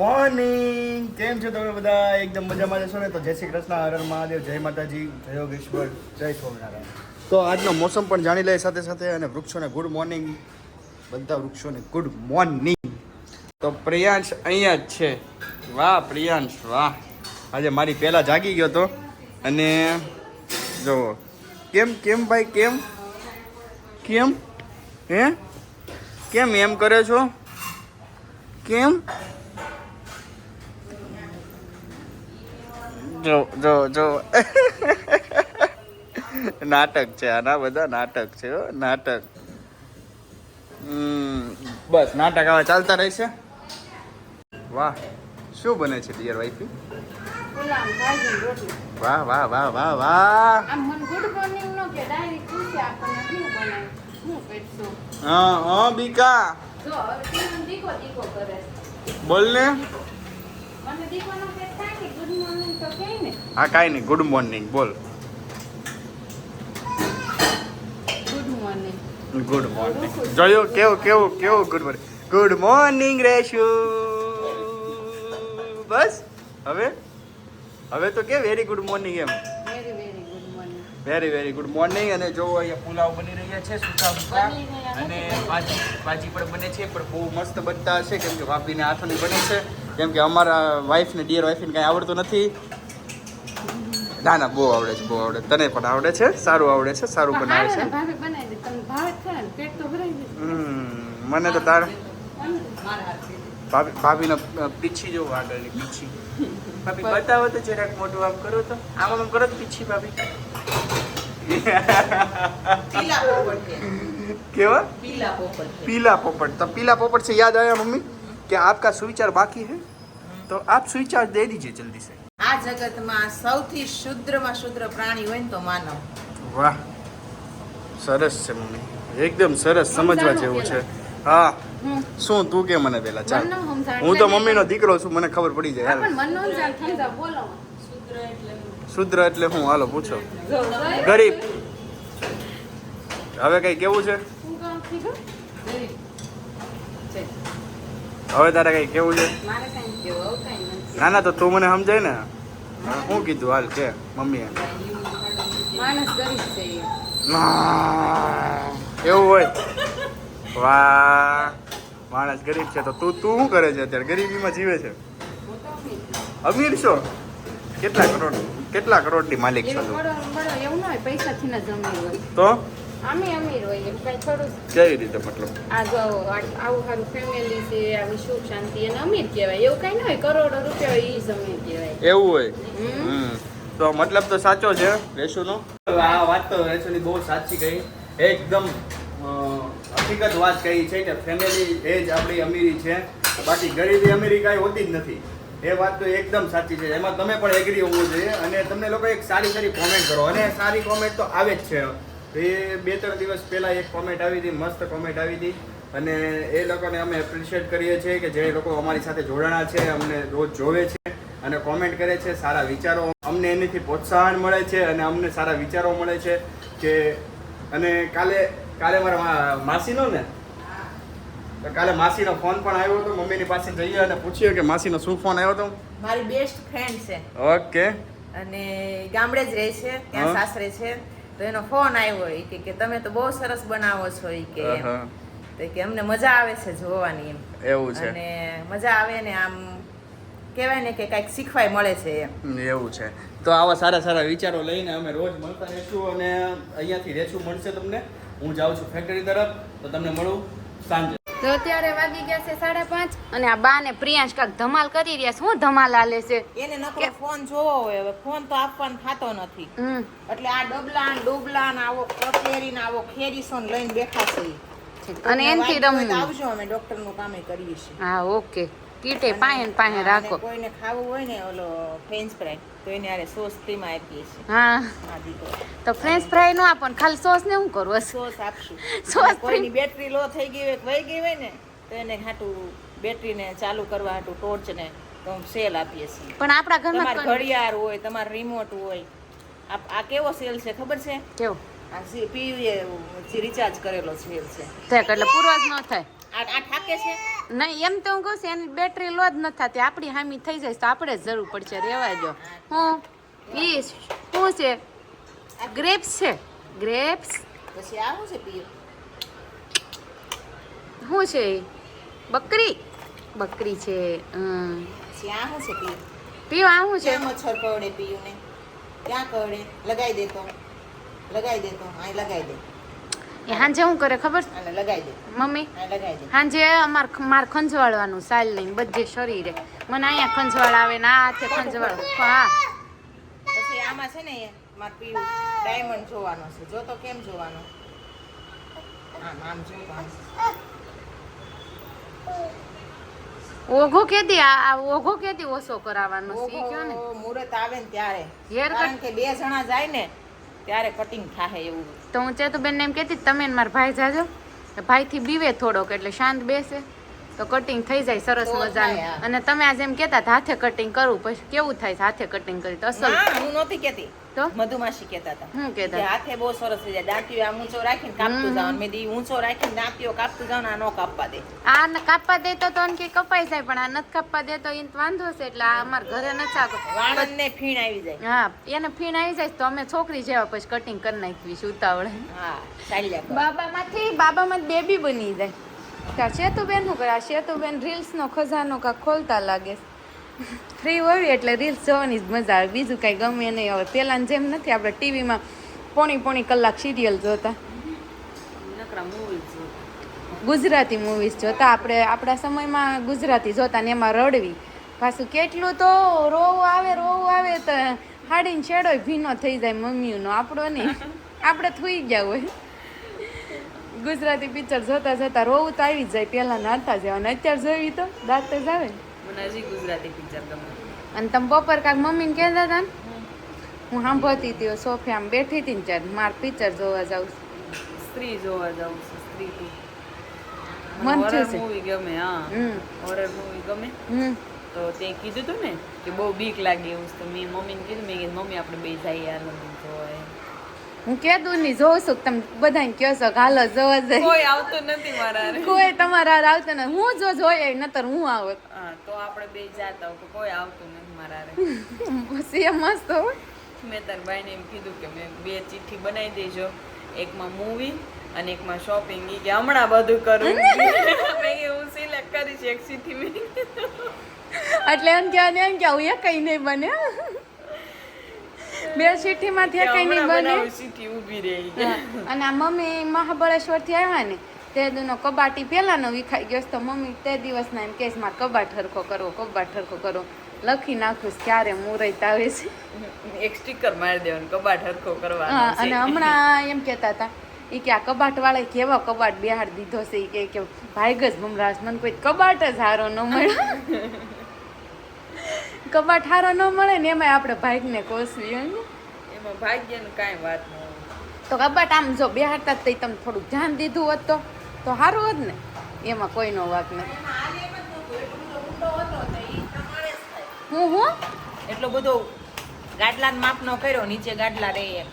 Morning, કેમ છો તમે બધા? એકદમ મજામાં જશો ને? તો જય શ્રી કૃષ્ણ, હર હર મહાદેવ, જય માતાજી, જય યોગેશ્વર, જય સ્વામિનારાયણ. તો આજનો મોસમ પણ જાણી લે સાથે સાથે, અને વૃક્ષોને ગુડ મોર્નિંગ, બધા વૃક્ષોને ગુડ મોર્નિંગ. તો પ્રિયાંશ અહીંયા જ છે. વાહ પ્રિયાંશ વાહ, આજે મારી પહેલા જાગી ગયો તો. અને જો કેમ કેમ ભાઈ કેમ કેમ હે કેમ એમ કરે છો? કેમ? જો જો જો નાટક છે આના, બધા નાટક છે હો, નાટક. બસ નાટક આવા ચાલતા રહેશે. વાહ, શું બને છે ડિયર વાઈફી? વાહ વાહ વાહ વાહ વાહ. હા હા બીકા બોલ ને. હા કાંઈ નહીં, ગુડ મોર્નિંગ બોલ. ગુડ મોર્નિંગ જોયું? કેવું કેવું કેવું ગુડ મોર્નિંગ, ગુડ મોર્નિંગ રેશું. બસ હવે હવે તો કે વેરી ગુડ મોર્નિંગ એમ. Very very good morning. અને જો અહીંયા પુલાવ બની રહ્યા છે, સૂકા સૂકા, અને ભાજી પણ બને છે, પણ બહુ મસ્ત બનતા હશે કેમ કે ભાભીને હાથોની બને છે. કેમ કે અમારા વાઈફને, ડિયર વાઈફને કાંઈ આવડતું નથી. ના ના બહુ આવડે છે, બહુ આવડે. તને પણ આવડે છે, સારું આવડે છે, સારું બનાવે છે. મને તો તાર ભાભીનો પીછી જોવું, આગળની પીછી. ભાભી બતાવો તો જરાક, મોટું આમ કરો તો, આમ આમ કરો તો પીછી ભાભી. કેવા? पीला पोपट. तो पीला पोपट से याद आया मम्मी कि आपका सुविचार बाकी है, तो आप सुविचार दे दीजिए जल्दी से. આ જગતમાં સૌથી શુદ્રમાં શુદ્ર પ્રાણી હોય ને તો માનવ. વાહ, સરસ છે મમ્મી, એકદમ સરસ, સમજવા જેવું છે. હા શું તું કે મને પેલા ચાલ, હું તો મમ્મીનો દીકરો છું, મને ખબર પડી જાય. શુદ્ર એટલે હું? હાલો પૂછો. ગરીબ. હવે કઈ કેવું છે? હવે તારે કઈ કેવું છે? ના ના, તો તું મને સમજાય ને. શું કીધું હાલ કે મમ્મીએ? એવું હોય? વાહ, માણસ ગરીબ છે. તો તું શું કરે છે અત્યારે? ગરીબીમાં જીવે છે? અમીર છો? કેટલા કરોડની માલિક છો તું? તો કેવી રીતે મતલબ? આ જો આવું સારું ફેમિલી છે, આવી સુખ શાંતિ, અને અમીર કહેવાય. એવું કઈ ન હોય, કરોડો રૂપિયા હોય ઈ જ અમીર કહેવાય. એવું હોય? તો મતલબ તો સાચો છે રેશુનો. આ વાત તો રેશુની બહુ સાચી કહી, એકદમ હકીકત વાત કહી છે કે ફેમિલી એ જ આપણી અમીરી છે, બાકી ગરીબી અમીરી કાંઈ હોતી જ નથી. એ વાત તો એકદમ સાચી છે, એમાં તમે પણ એગ્રી હોવું જોઈએ. અને તમને લોકો એક સારી સારી કોમેન્ટ કરો, અને સારી કોમેન્ટ તો આવે જ છે. એ 2-3 દિવસ પહેલાં એક કોમેન્ટ આવી હતી, મસ્ત કોમેન્ટ આવી હતી, અને એ લોકોને અમે એપ્રિશિએટ કરીએ છીએ કે જે લોકો અમારી સાથે જોડાણા છે, અમને રોજ જોવે છે અને કોમેન્ટ કરે છે, સારા વિચારો, અમને એનાથી પ્રોત્સાહન મળે છે અને અમને સારા વિચારો મળે છે. કે અને કાલે મારા માસીનો ને, તો કાલે માસીનો ફોન પણ આવ્યો હતો. મમ્મીની પાસે જઈએ અને પૂછ્યું કે માસીનો શું ફોન આવ્યો હતો? મારી બેસ્ટ ફ્રેન્ડ છે. ઓકે. અને ગામડે જ રહે છે, ત્યાં સાસરે છે. તો એનો ફોન આવ્યો કે તમે તો બહુ સરસ બનાવો છો કે એમ. તો કે અમને મજા આવે છે જોવાની એમ. એવું છે? અને મજા આવે ને, આમ કહેવાય ને કે કંઈક શીખવાય મળે છે એમ. એવું છે. તો આવા સારા સારા વિચારો લઈને અમે રોજ મળતા રહીશું, અને અહીંયાથી રેશું મળશે તમને. હું જાઉં છું ફેક્ટરી તરફ, તો તમને મળું સાંજે. તો અત્યારે વાગી ગયા છે 5:30, અને આ બા ને પ્રિયાંશ કાક ધમાલ કરી રહ્યા છે. શું ધમાલ હાલે છે? એને નકરો ફોન જોવો હોય, હવે ફોન તો આપવાનો થતો નથી. એટલે આ ડબલા ને આવો કટલેરી ને આવો ખેરીસો લઈને બેઠા છે. અને એનથી રમવું. આવજો, અમે ડોક્ટર નું કામ કરીએ છીએ. હા ઓકે, કીટે પાસે રાખો. કોઈને ખાવું હોય ને ઓલો ફ્રેન્ચ ફ્રાય, તો એને આરે સોસ ફ્રીમાં આપીએ છીએ. હા તો ફ્રેન્ચ ફ્રાય નો આપો, ખાલી સોસ ને શું કરવું? સોસ આપશું. સોસ કોઈની બેટરી લો થઈ ગઈ હોય, વહી ગઈ હોય ને, તો એને હાટું બેટરીને ચાલુ કરવા હાટું ટોર્ચ ને તો સેલ આપીએ છીએ. પણ આપણા ઘરમાં તમારે ઘડિયાળ હોય, તમારે રિમોટ હોય, આ કેવો સેલ છે ખબર છે? કેવો? આ પીવીએ રિચાર્જ કરેલો સેલ છે. એટલે પૂરો જ ન થાય. આ ઠાકે છે નહીં એમ તો હું કહું છું એની બેટરી લો જ નથી થતી આપણી હામી થઈ જાય તો આપણે જ જરૂર પડશે રેવા દો હું ઈ શું છે ગ્રેપ્સ છે ગ્રેપ્સ પછી આ શું છે પીયું શું છે ઈ? બકરી બકરી છે પછી આ શું છે પીયું પીવો આ શું છે ક્યાં મચ્છર કરડે પીયું ને ક્યાં કરડે લગાઈ દે તો અહીં લગાઈ દે એ હાંજે શું કરે ખબર છે? આને લગાઈ દે મમ્મી અહીં લગાઈ દે હાંજે માર ખંજવાળવાનું સાલ લઈને બધે શરીરે મને અહીંયા ખંજવાળ આવે ને આ હાથે ખંજવાળ હા પછી આમાં છે ને માર પીયું ડાયમંડ જોવાનો છે જો તો કેમ જોવાનો આમ જોવાનું ઓઘો કેદી આ ઓઘો કેદી ઓછો કરાવવાનો છે ઈ કયો ને મુહૂર્ત આવે ને ત્યારે હેર કારણ કે 2 જણા જાય ને ત્યારે કટિંગ થાય એવું તો હું ચેતુબેન ને એમ કહેતી તમે ને મારા ભાઈ જાજો ભાઈથી બીવે થોડોક એટલે શાંત બેસે તો કટિંગ થઈ જાય સરસ તો મજાનું થાય, હા. અને તમે આજે એમ કહેતા હતા હાથે કટિંગ કરવું પછી કેવું થાય છે હાથે કટિંગ કરી તો અસલ ના હું નહોતી કેતી તો મધુમાસી કહેતા હતા શું કે કહેતા હાથે બહુ સરસ થઈ જાય દાંતીઓ આમ ઊંચો રાખીને કાપતું જવાનું મેં દી ઊંચો રાખીને દાંતીઓ કાપતું જવાનું આ નો કાપવા દે આ કાપવા દેતો તો કે કપાઈ જાય પણ આ નથી કાપવા દેતો એને તો વાંધો છે એટલે આ અમારા ઘરે નથી આવો વાળંદને ફીણ આવી જાય હા એને ફીણ આવી જાય તો અમે છોકરી જેવા પછી કટિંગ કરી નાખવી ઉતાવળે હા ચાલ્યા કર. બાબામાં બેબી બની જાય ત્યાં શેતુબેન શું કરે આ શેતુબેન રીલ્સનો ખજાનો કાંક ખોલતા લાગે ફ્રી હોય એટલે રીલ્સ જોવાની જ મજા આવે બીજું કાંઈ ગમે નહીં હવે પેલાની જેમ નથી આપણે ટીવીમાં પોણી કલાક સિરિયલ જોતા ગુજરાતી મૂવીઝ જોતા આપણે આપણા સમયમાં ગુજરાતી જોતા ને એમાં રડવી પાછું કેટલું તો રોવું આવે તો હાડીને છેડો ભીનો થઈ જાય મમ્મીનો આપણો નહીં આપણે થઈ ગયા હોય ગુજરાતી પિક્ચર જોતા જોતા રોવું તો આવી જ જાય પેલા નાતા જાય અને અત્યારે જોઈ તો દાંત જ આવે ને મને હજી ગુજરાતી પિક્ચર ગમે અને તમે બપોર કાંક મમ્મીને કહેતા હતા ને હું સાંભળતી હતી સોફે આમ બેઠી હતી ને ત્યારે મારે પિક્ચર જોવા જાઉં સ્ત્રી જોવા જાઉં છું સ્ત્રી ટુ મન હોરર થયું છે મૂવી ગમે હા હમ હોરર મૂવી ગમે હમ તો તે કીધું તું ને કે બહુ બીક લાગે એવું છે. તો મેં મમ્મીને કીધું મેં કીધું મમ્મી આપણે બે જઈએ યાર જોવા એમ. હું કીધું નહીં જોઉં છું કે તમે બધાને કહો છો કે હાલો જોવા જાય કોઈ આવતું નથી મારા હારે. કોઈ તમારા હારે આવતો નથી હું જો જોઈએ નતર હું આવત હા તો આપણે બે જાતા હોય, તો કોઈ આવતું નથી મારા હારે. પછી એ મસ્ત હોય મેં તારા ભાઈને એમ કીધું કે મેં 2 ચિઠ્ઠી બનાવી દેજો, એકમાં મૂવી અને એકમાં શોપિંગ. ઈ કે હમણાં બધું કરું. મેં એવું સિલેક્ટ કરીશ એક ચિઠ્ઠી મેં. એટલે એમ કે આવું એ કઈ નહીં બને 2 ચિઠ્ઠીમાંથી કઈ નહીં હમણાં બને બનાવું ચિઠ્ઠી ઊભી રહી કે હા. અને આ મમ્મી મહાબળેશ્વર થી આવ્યા ને તે દીનો કબાટી પેલાનો વિખાઈ ગયો છે તો મમ્મી તે દિવસના એમ કેસ માં કબાટ હરખો કરો લખી નાખું છું ક્યારે મુહૂર્ત આવે છે. એક સ્ટીકર મારી દેવાનું કબાટ હરખો હા, કરવાનો અને છે. હમણાં એમ કહેતા હતા ઈ કે આ કબાટ વાળા કેવો કબાટ બેહાડ દીધો છે ઈ કે ભાઈગ જ ભમરાશ મને કોઈ કબાટ જ હારો ન મળે કબાટ હારો ન મળે ને એમાં આપણે ભાઈગને કોસવી હે ને. એમાં ભાગ્યનું કાંઈ વાત ન હોય. તો કબાટ આમ જો બેહાડતા જ તઈ તમે થોડુંક ધ્યાન દીધું હોત તો સારું હોત ને એમાં કોઈનો વાક નથી. હું એટલો બધો ગાડલા માપનો કર્યો નીચે ગાડલા રહે એમ.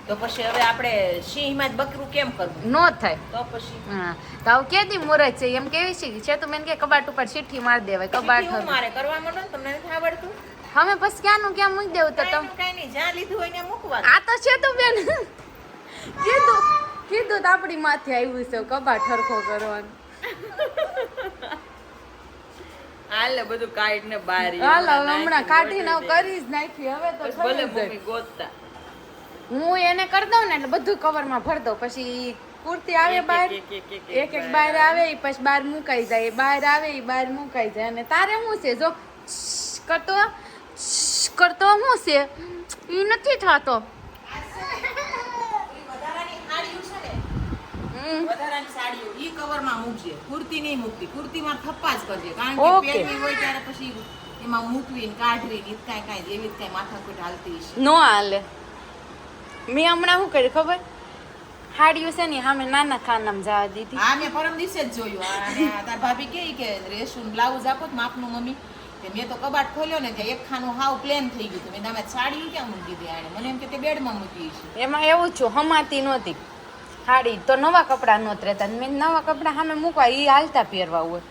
તો પછી હવે આપણે સિંહમાં જ બકરું કેમ કરવું નો થાય તો પછી હા તો આવું કેદી મુરત છે એમ કેવી છે તું મેં કે કબાટ ઉપર ચિઠ્ઠી માર દેવાય કબાટ ચીઠી હું મારે કરવા માંડો ને તમને નથી આવડતું હવે પછી ક્યાંનું ક્યાં મૂકી દેવું તો તમે કઈ નહીં જ્યાં લીધું હોય ને મૂકવા આ તો છે તો બેન કીધું તો આપણી માથે આવ્યું છે કબાટ હરખો કરવાનું હાલે બધું કાઢ ને બહાર હાલો હવે હમણાં કાઢીને કરી જ નાખી હવે તો ભલે થઈ જ મમ્મી જાય. ગોતતા હું એને કરી દઉં ને એટલે બધું કવરમાં ભરી દઉં પછી કુર્તી આવે બહાર એક એક બહાર આવે ઈ પછી બહાર મુકાઈ જાય બહાર આવે ઈ બહાર મુકાઈ જાય અને તારે શું છે જો કરતો શું છે ઈ નથી થતો વધારાની સાડીઓ ઈ કવરમાં મૂકજે કુર્તી નહીં મૂકતી કુર્તીમાં થપ્પા જ કરજે કારણ ઓકે. કે પહેરવી હોય ત્યારે પછી એમાં મૂકવી ને કાઢવી ને ઈ કાંઈ જેવી જ કાંઈ માથાકૂટ હાલતી હશે નો હાલે મેં હમણાં શું કર્યું ખબર હાડિયું છે ને સામે નાના ખાનામાં જવા દીધી હા મેં પરમ દિવસે જ જોયું અને તાર ભાભી કે રેશમ બ્લાઉઝ આપો તો માપનું મમ્મી કે મેં તો કબાટ ખોલ્યો ને ત્યાં એક ખાનું હાવ પ્લેન થઈ ગયું મેં તમે સાડીઓ ક્યાં મૂકી દીધી આને મને એમ કે તે બેડમાં મૂકી છે એમાં એવું છું હમાતી નહોતી હાડી તો નવા કપડાં નહોત રહેતા મેં નવા કપડાં સામે મૂકવા એ હાલતા પહેરવા હોય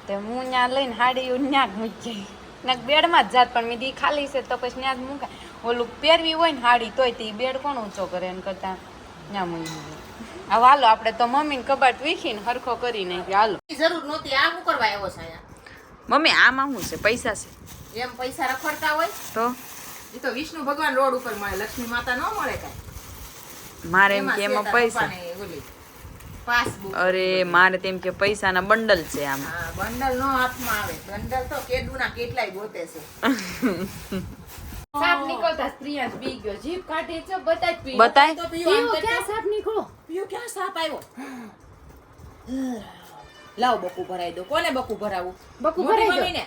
તો હું ત્યાં લઈને હાડી ત્યાં જ મૂકી જાય ને બેડમાં જ જાત પણ મેં દી ખાલી છે તો પછી ત્યાં જ મૂકાય ઓલું પહેરવી હોય ને હાડી તોય તે બેડ કોણ ઊંચો કરે એને કરતાં ત્યાં મૂકી જાય હવે હાલો આપણે તો મમ્મીને કબાટ વીખીને હરખો કરી નાખી હાલો જરૂર નહોતી આ શું કરવા આવ્યો છે અહીંયા મમ્મી આમાં શું છે પૈસા છે એમ પૈસા રખડતા હોય તો એ તો વિષ્ણુ ભગવાન રોડ ઉપર મળે લક્ષ્મી માતા ન મળે કાંઈ મારે એમ કે એમાં પૈસા પાસબુક અરે મારે તેમ કે પૈસાના બંડલ છે આમાં હા બંડલ નો હાથમાં આવે બંડલ તો કેદુના કેટલાય ગોતે છે સાપ નીકળતા પ્રિયાંશ બી ગયો જીભ કાઢે છે બતાય પી બતાય તો પીઓ આમ ક્યાં સાપ નીકળો પીઓ ક્યાં સાપ આવ્યો લાવ બકુ ભરાઈ દો કોને બકુ ભરાવું બકુ મોટી ભરાઈ દો. મમ્મીને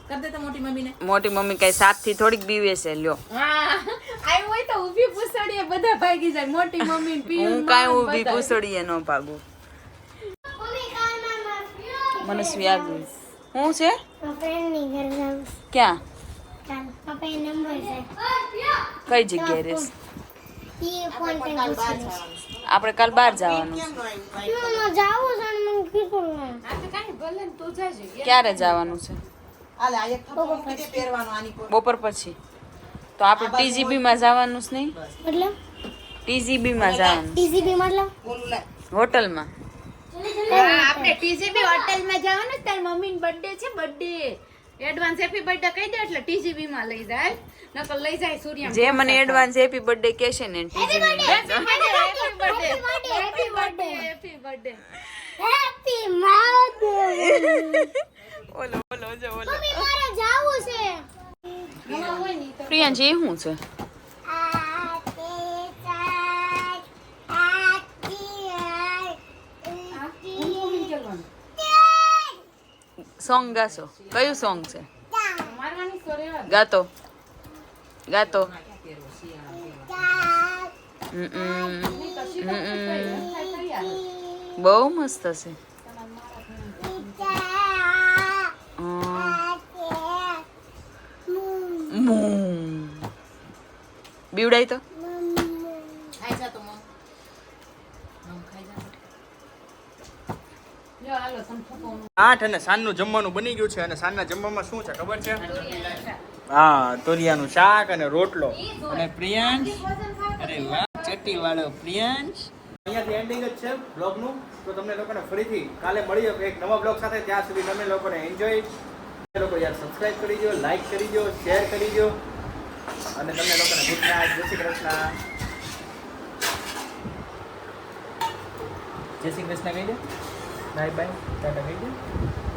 કર દે તો મોટી મમ્મીને મોટી મમ્મી કઈ સાપ થી થોડીક બીવે છે લ્યો હા આઈ હોય તો ઊભી પૂછડીએ બધા ભાગી જાય મોટી મમ્મી ને પીયું હું કાંઈ ઊભી પૂછડીએ ન ભાગું મને સ્વાગ હું છે ક્યાં કઈ જગ્યાએ રહેશ આપણે કાલ બહાર જવાનું છે ક્યારે જવાનું છે બપોર પછી તો આપણે ટીજીબી માં જવાનું છે નહીં ટીજીબી માં જવાનું હોટલમાં આપણે ટીજીબી હોટેલમાં જવાનું તાર મમ્મીનો બર્થડે છે બર્થડે એડવાન્સ હેપી બર્થડે કહી દે એટલે ટીજીબી માં લઈ જાય નકર લઈ જાય સૂર્યા જે મને એડવાન્સ હેપી બર્થડે કહેશે ને ટીજીબી હેપી બર્થડે ઓલો ઓલો જો ઓલો હોય ને તો પ્રિયાંજી શું છે સોંગ ગાશો કયું સોંગ છે મારવાની સો રેવા ગાતો ગાતો બહુ મસ્ત છે બીવડાઈ તો આઠ અને સાંજનું જમવાનું બની ગયું છે અને સાંજના જમવામાં શું છે ખબર છે હા તોરિયાનું શાક અને રોટલો અને પ્રિયાંશ અરે વાહ ચટ્ટી વાળો પ્રિયાંશ અહીંયાથી એન્ડિંગ જ છે બ્લોગનું તો તમને લોકોને ફરીથી કાલે મળીએ એક નવા બ્લોગ સાથે ત્યાં સુધી તમે લોકોને એન્જોય લોકો યાર સબસ્ક્રાઇબ કરી દો લાઈક કરી દો શેર કરી દો અને તમને લોકોને ગુડ નાઇટ જય શ્રી કૃષ્ણ જય શ્રી કૃષ્ણ કહી દે બાય બાય ટાટા કહી દે